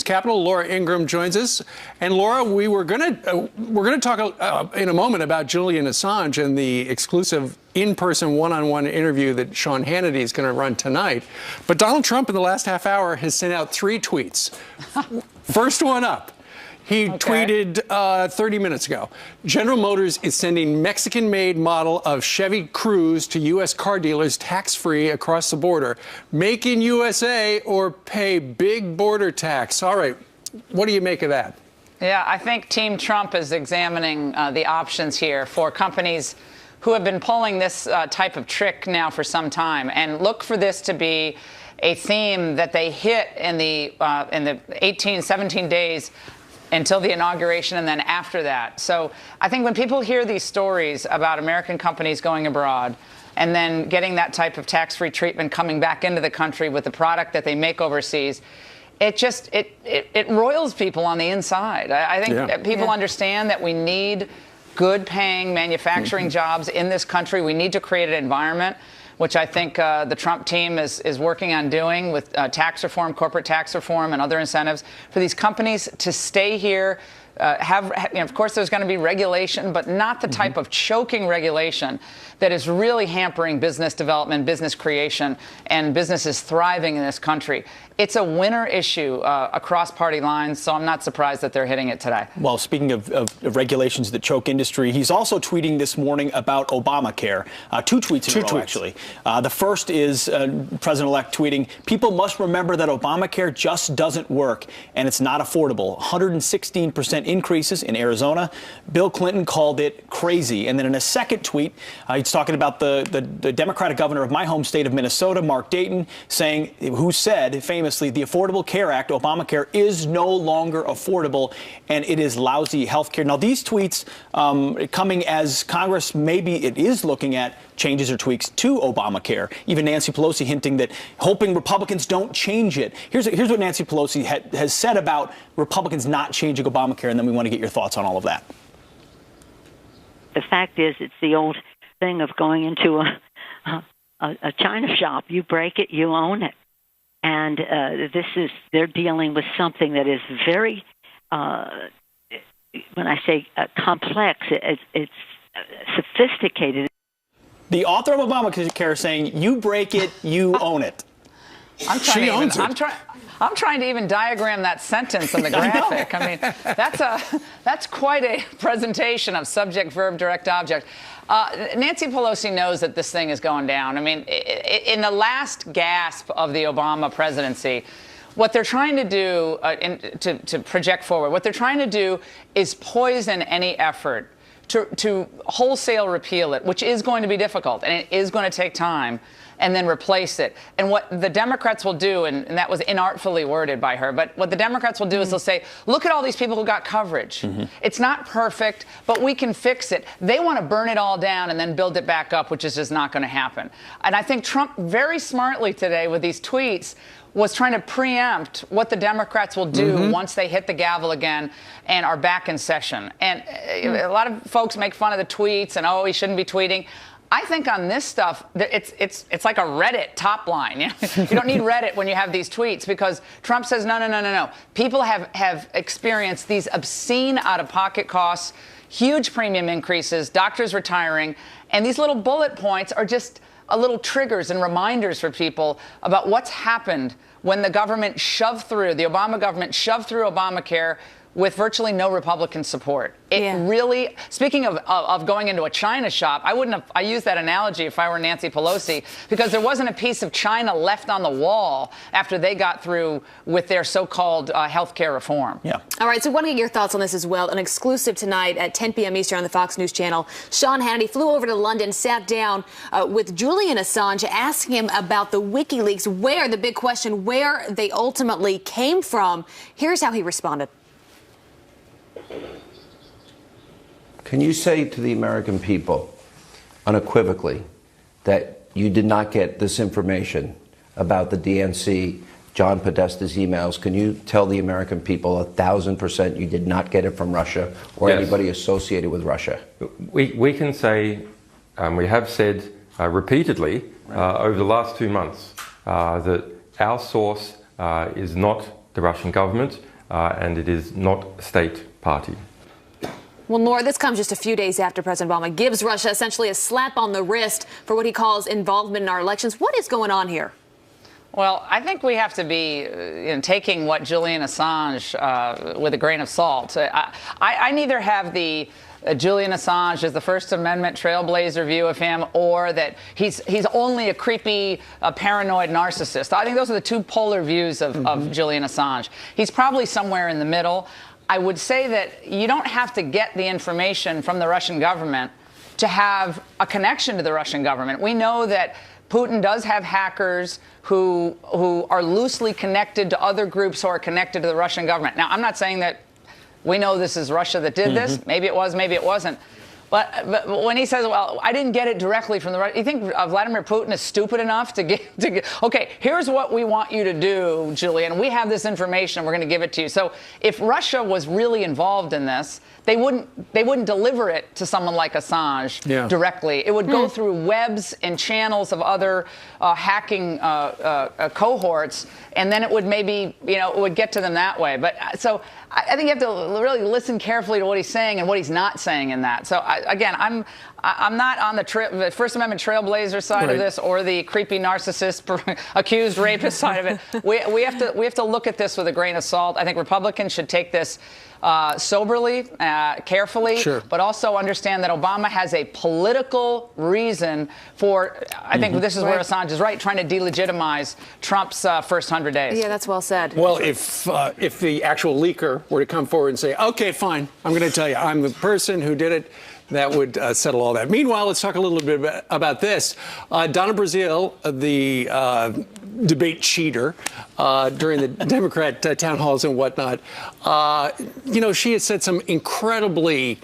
Capitol. Laura Ingraham joins us. And Laura, we're going to talk in a moment about Julian Assange and the exclusive in-person one-on-one interview that Sean Hannity is going to run tonight. But Donald Trump in the last half hour has sent out 3 tweets. First one up. He tweeted 30 minutes ago, General Motors is sending Mexican-made model of Chevy Cruze to U.S. car dealers tax-free across the border. Make in USA or pay big border tax. All right. What do you make of that? Yeah, I think Team Trump is examining the options here for companies who have been pulling this type of trick now for some time, and look for this to be a theme that they hit in the 17 days until the inauguration and then after that. So I think when people hear these stories about American companies going abroad and then getting that type of tax-free treatment coming back into the country with the product that they make overseas, it roils people on the inside. I think people understand that we need good-paying manufacturing jobs in this country. We need to create an environment, which I think the Trump team is working on doing with tax reform, corporate tax reform, and other incentives for these companies to stay here. Of course, there's going to be regulation, but not the type of choking regulation that is really hampering business development, business creation, and businesses thriving in this country. It's a winner issue across party lines, so I'm not surprised that they're hitting it today. Well, speaking of regulations that choke industry, he's also tweeting this morning about Obamacare. 2 tweets in a row, actually. The first is President-elect tweeting, people must remember that Obamacare just doesn't work, and it's not affordable. 116% increases in Arizona. Bill Clinton called it crazy. And then in a second tweet, he's talking about the Democratic governor of my home state of Minnesota, Mark Dayton, who said famously, the Affordable Care Act, Obamacare, is no longer affordable, and it is lousy health care. Now, these tweets coming as Congress maybe it is looking at changes or tweaks to Obamacare. Even Nancy Pelosi hinting that hoping Republicans don't change it. Here's what Nancy Pelosi has said about Republicans not changing Obamacare, and then we want to get your thoughts on all of that. The fact is, it's the old thing of going into a china shop. You break it, you own it. And they're dealing with something that is very, when I say complex, it's sophisticated. The author of Obamacare saying, you break it, you own it. I'm trying to even diagram that sentence in the graphic. I mean, that's quite a presentation of subject, verb, direct, object. Nancy Pelosi knows that this thing is going down. I mean, in the last gasp of the Obama presidency, what they're trying to do to project forward, what they're trying to do is poison any effort to wholesale repeal it, which is going to be difficult, and it is going to take time, and then replace it. And what the Democrats will do, and that was inartfully worded by her, but what the Democrats will do is they'll say, look at all these people who got coverage. It's not perfect, but we can fix it. They want to burn it all down and then build it back up, which is just not going to happen. And I think Trump very smartly today with these tweets was trying to preempt what the Democrats will do once they hit the gavel again and are back in session. And a lot of folks make fun of the tweets and, oh, he shouldn't be tweeting. I think on this stuff, it's like a Reddit top line. You don't need Reddit when you have these tweets, because Trump says, no. People have experienced these obscene out-of-pocket costs, huge premium increases, doctors retiring, and these little bullet points are just little triggers and reminders for people about what's happened when the government shoved through, the Obama government shoved through Obamacare with virtually no Republican support. It really, speaking of going into a china shop, I used that analogy if I were Nancy Pelosi, because there wasn't a piece of china left on the wall after they got through with their so-called health care reform. All right, so I want to get your thoughts on this as well. An exclusive tonight at 10 p.m. Eastern on the Fox News channel. Sean Hannity flew over to London, sat down with Julian Assange, asking him about the WikiLeaks, the big question, where they ultimately came from. Here's how he responded. Can you say to the American people unequivocally that you did not get this information about the DNC, John Podesta's emails? Can you tell the American people 1,000% you did not get it from Russia or anybody associated with Russia? We can say, we have said repeatedly over the last 2 months that our source is not the Russian government. and it is not a state party. Well, Laura, this comes just a few days after President Obama gives Russia essentially a slap on the wrist for what he calls involvement in our elections. What is going on here? Well, I think we have to be taking what Julian Assange with a grain of salt. I neither have the Julian Assange is the First Amendment trailblazer view of him, or that he's only a creepy, paranoid narcissist. I think those are the two polar views of Julian Assange. He's probably somewhere in the middle. I would say that you don't have to get the information from the Russian government to have a connection to the Russian government. We know that Putin does have hackers who are loosely connected to other groups who are connected to the Russian government. Now, I'm not saying that we know this is Russia that did this. Maybe it was, maybe it wasn't. But when he says, well, I didn't get it directly from the Russians, you think Vladimir Putin is stupid enough to get, okay, here's what we want you to do, Julian. We have this information. We're going to give it to you. So if Russia was really involved in this, they wouldn't deliver it to someone like Assange directly. It would go through webs and channels of other hacking cohorts, and then it would maybe, it would get to them that way. But so I think you have to really listen carefully to what he's saying and what he's not saying in that. So again, I'm not on the First Amendment trailblazer side of this, or the creepy narcissist accused rapist side of it. We have to look at this with a grain of salt. I think Republicans should take this soberly, carefully, but also understand that Obama has a political reason for, I think this is where Assange is right, trying to delegitimize Trump's first 100 days. Yeah, that's well said. Well, if the actual leaker were to come forward and say, okay, fine, I'm going to tell you, I'm the person who did it, that would settle all that. Meanwhile, let's talk a little bit about this. Donna Brazile, the debate cheater during the Democrat town halls and whatnot, she has said some incredibly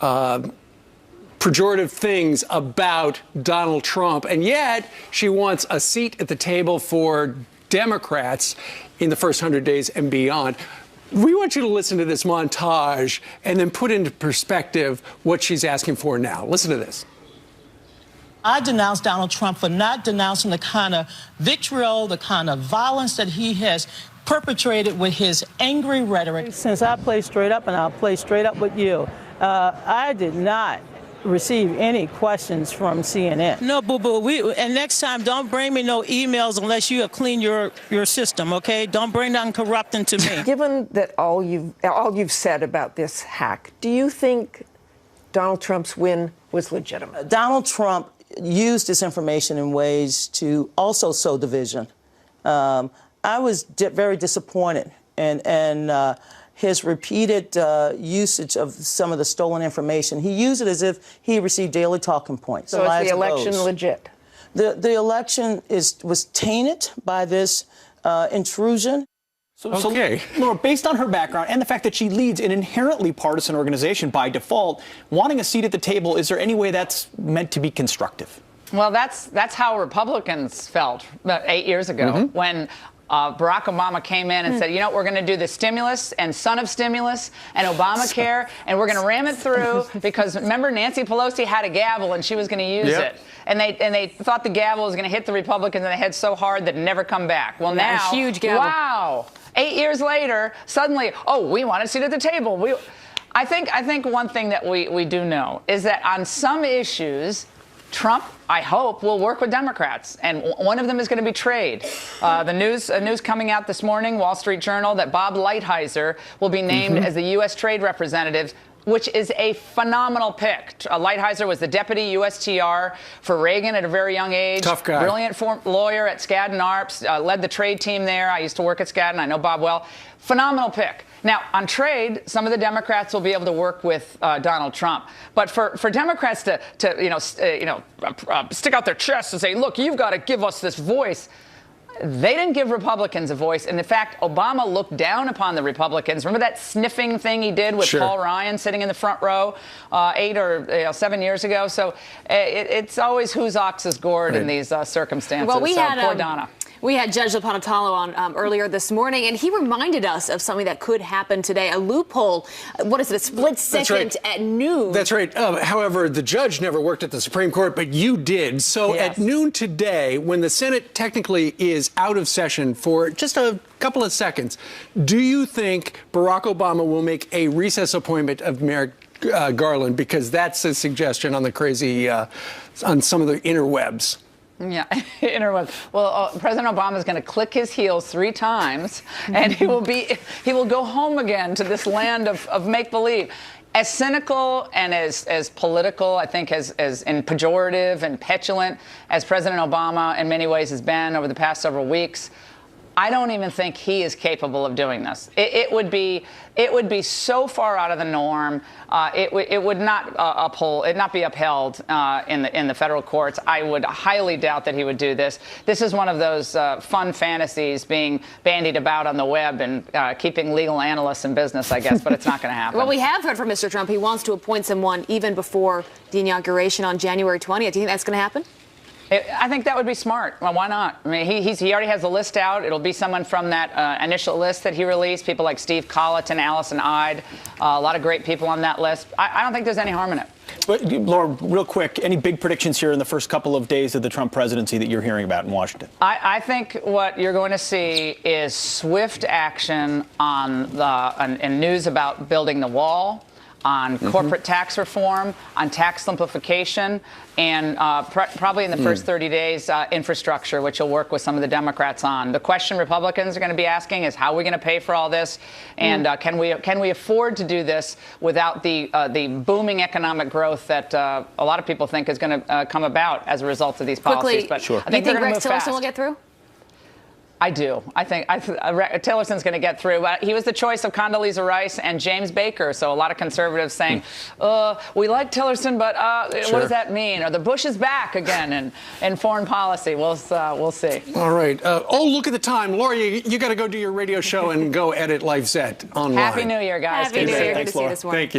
pejorative things about Donald Trump, and yet she wants a seat at the table for Democrats in the first 100 days and beyond. We want you to listen to this montage and then put into perspective what she's asking for now. Listen to this. I denounce Donald Trump for not denouncing the kind of vitriol, the kind of violence that he has perpetrated with his angry rhetoric. Since I play straight up, and I'll play straight up with you, I did not receive any questions from CNN. No, boo-boo. And next time, don't bring me no emails unless you have cleaned your system, okay? Don't bring nothing corrupting to me. Given that all you've said about this hack, do you think Donald Trump's win was legitimate? Donald Trump used this information in ways to also sow division. I was very disappointed, and his repeated usage of some of the stolen information. He used it as if he received daily talking points. So is the election legit? The election was tainted by this intrusion. So, Laura, based on her background and the fact that she leads an inherently partisan organization by default, wanting a seat at the table, is there any way that's meant to be constructive? Well, that's how Republicans felt 8 years ago when Barack Obama came in and said, we're going to do the stimulus and son of stimulus and Obamacare, and we're going to ram it through because, remember, Nancy Pelosi had a gavel and she was going to use it. And they thought the gavel was going to hit the Republicans, and they hit so hard that it never come back. Well, now, a huge gavel. Wow, 8 years later, suddenly, we want a seat at the table. I think one thing that we do know is that on some issues, Trump, I hope, will work with Democrats, and one of them is going to be trade. The news coming out this morning, Wall Street Journal, that Bob Lighthizer will be named as the U.S. trade representative, which is a phenomenal pick. Lighthizer was the deputy USTR for Reagan at a very young age. Tough guy. Brilliant lawyer at Skadden Arps, led the trade team there. I used to work at Skadden. I know Bob well. Phenomenal pick. Now, on trade, some of the Democrats will be able to work with Donald Trump. But for Democrats to stick out their chests and say, look, you've got to give us this voice, they didn't give Republicans a voice. And in fact, Obama looked down upon the Republicans. Remember that sniffing thing he did with Paul Ryan sitting in the front row 8 or 7 years ago? So it's always whose ox is gored in these circumstances. Well, poor Donna. We had Judge Napolitano on earlier this morning, and he reminded us of something that could happen today, a loophole. What is it, a split second at noon? That's right. However, the judge never worked at the Supreme Court, but you did. So Yes. at noon today, when the Senate technically is out of session for just a couple of seconds, do you think Barack Obama will make a recess appointment of Merrick Garland? Because that's a suggestion on the crazy, on some of the interwebs. Yeah, interweb. Well, President Obama is going to click his heels 3 times, and he will go home again to this land of make-believe. As cynical and as political, I think, as and pejorative and petulant as President Obama in many ways has been over the past several weeks, I don't even think he is capable of doing this. It would be so far out of the norm. It would not be upheld in the federal courts. I would highly doubt that he would do this. This is one of those fun fantasies being bandied about on the web and keeping legal analysts in business, I guess. But it's not going to happen. Well, we have heard from Mr. Trump. He wants to appoint someone even before the inauguration on January 20th. Do you think that's going to happen? I think that would be smart. Well, why not? I mean, he already has the list out. It'll be someone from that initial list that he released, people like Steve Colleton, Allison Ide, a lot of great people on that list. I don't think there's any harm in it. But, Laura, real quick, any big predictions here in the first couple of days of the Trump presidency that you're hearing about in Washington? I think what you're going to see is swift action on and news about building the wall, on corporate tax reform, on tax simplification, and probably in the first 30 days, infrastructure, which will work with some of the Democrats on. The question Republicans are going to be asking is how are we going to pay for all this, and can we afford to do this without the booming economic growth that a lot of people think is going to come about as a result of these policies. Quickly, But sure. I think you think they're Rex going to move fast. Tillerson will get through? I do. I think Tillerson's going to get through. He was the choice of Condoleezza Rice and James Baker. So a lot of conservatives saying, we like Tillerson, but what does that mean? Or the Bush is back again in foreign policy. We'll see. All right. Look at the time. Laura, you got to go do your radio show and go edit Life Set online. Happy New Year, guys. Happy New Year. Good Thanks, to see you Laura. this morning. Thank you.